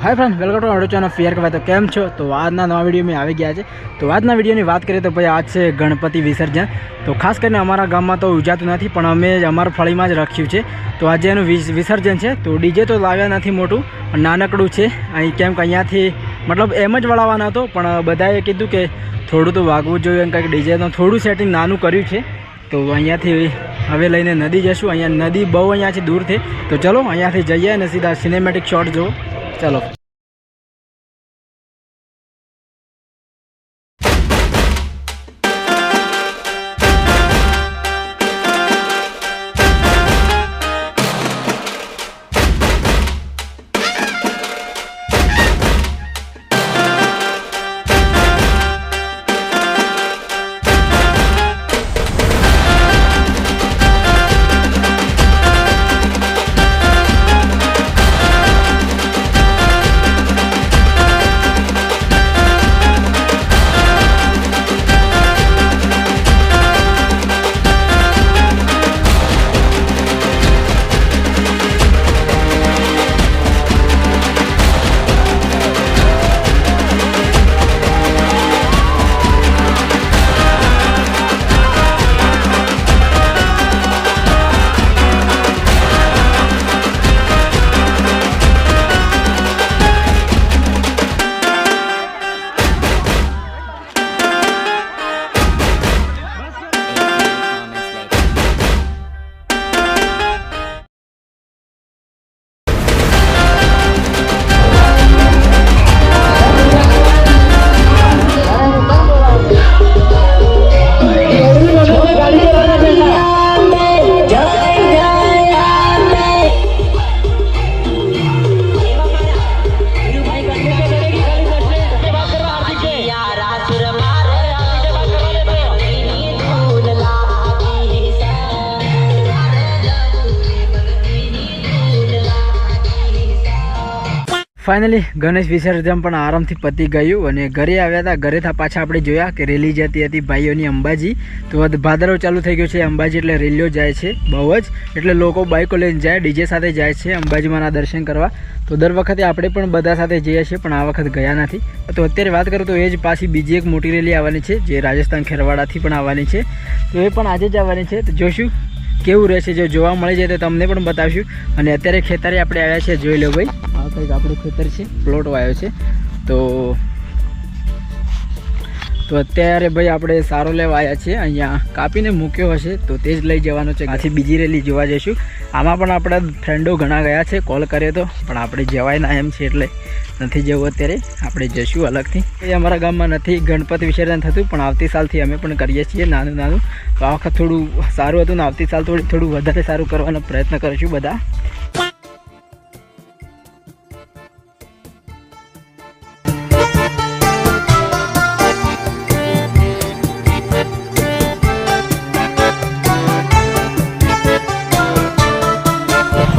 Hi friend welcome to मारो channel fair के तो केम छो। तो आज नवा विडियो में આવી ગયા છે। तो आज विडियो की बात करें तो भाई आज से गणपति विसर्जन। तो खास कर अमरा गाम में तो उजातु नहीं पण अमे अमर फळी में ज रख्यु है। तो आज एनु विसर्जन है। तो डीजे तो लाव्या नहीं मोटू नानकड़ू है अहीं केम के अहींयाथी मतलब एम ज वळाववानो हतो पण बधाए कीधुं के थोड़ुं तो वागवुं जोईए कंईक डीजे तो थोड़ुं सेटिंग नानुं कर्युं छे। तो अहींयाथी हवे लईने नदी जशुं। अहींया नदी बहु अहींयाथी दूर थे। तो चलो अहींयाथी जईए अने सीधा सिनेमेटिक शॉट जो चलो। फाइनली गणेश विसर्जन पण आरामथी पती गयुं अने घरे आव्या हता। घरे था पाछा आपणे जोया के रेली जती हती भाईओनी अंबाजी। तो भादरव चालू थई गयो छे। अंबाजी एटले रेलीओ जाय छे बहु ज एटले लोको बाइको लईने जाय डीजे साथे जाय छे अंबाजी माना दर्शन करवा। तो दर वखते आपणे पण बधा साथे जईए छीए पण आ वखत गया नथी। तो अत्यारे वात करूं तो ए ज पाછી बीजी एक मोटी रेली आवવાની છે જે રાજસ્થાન ખેરવાડાથી પણ આવવાની છે। તો એ પણ આજે જ આવવાની છે। તો જોશું કેવું રહેશે। જો જોવા મળી જાય તો તમને પણ બતાવશું। અને અત્યારે ખેતરે આપણે આવ્યા છે જોઈ લો ભાઈ આ કંઈક આપણું ખેતર છે પ્લોટ વાયો છે। તો અત્યારે ભાઈ આપણે સારો લેવા આવ્યા છીએ। અહીંયા કાપીને મૂક્યો હશે તો તે જ લઈ જવાનો છે। આથી બીજી રેલી જોવા જઈશું। આમાં પણ આપણા ફ્રેન્ડો ઘણા ગયા છે કોલ કર્યો તો પણ આપણે જવાય ના એમ છે એટલે નથી જવું। અત્યારે આપણે જઈશું અલગથી। એ અમારા ગામમાં નથી ગણપતિ વિસર્જન થતું પણ આવતી સાલથી અમે પણ કરીએ છીએ નાનું નાનું। તો આ વખત થોડું સારું હતું ને આવતી સાલ થોડું વધારે સારું કરવાનો પ્રયત્ન કરીશું બધા।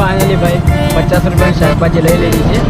फाइनली भाई 50 रुपया शाकभाजी लई लीधी है।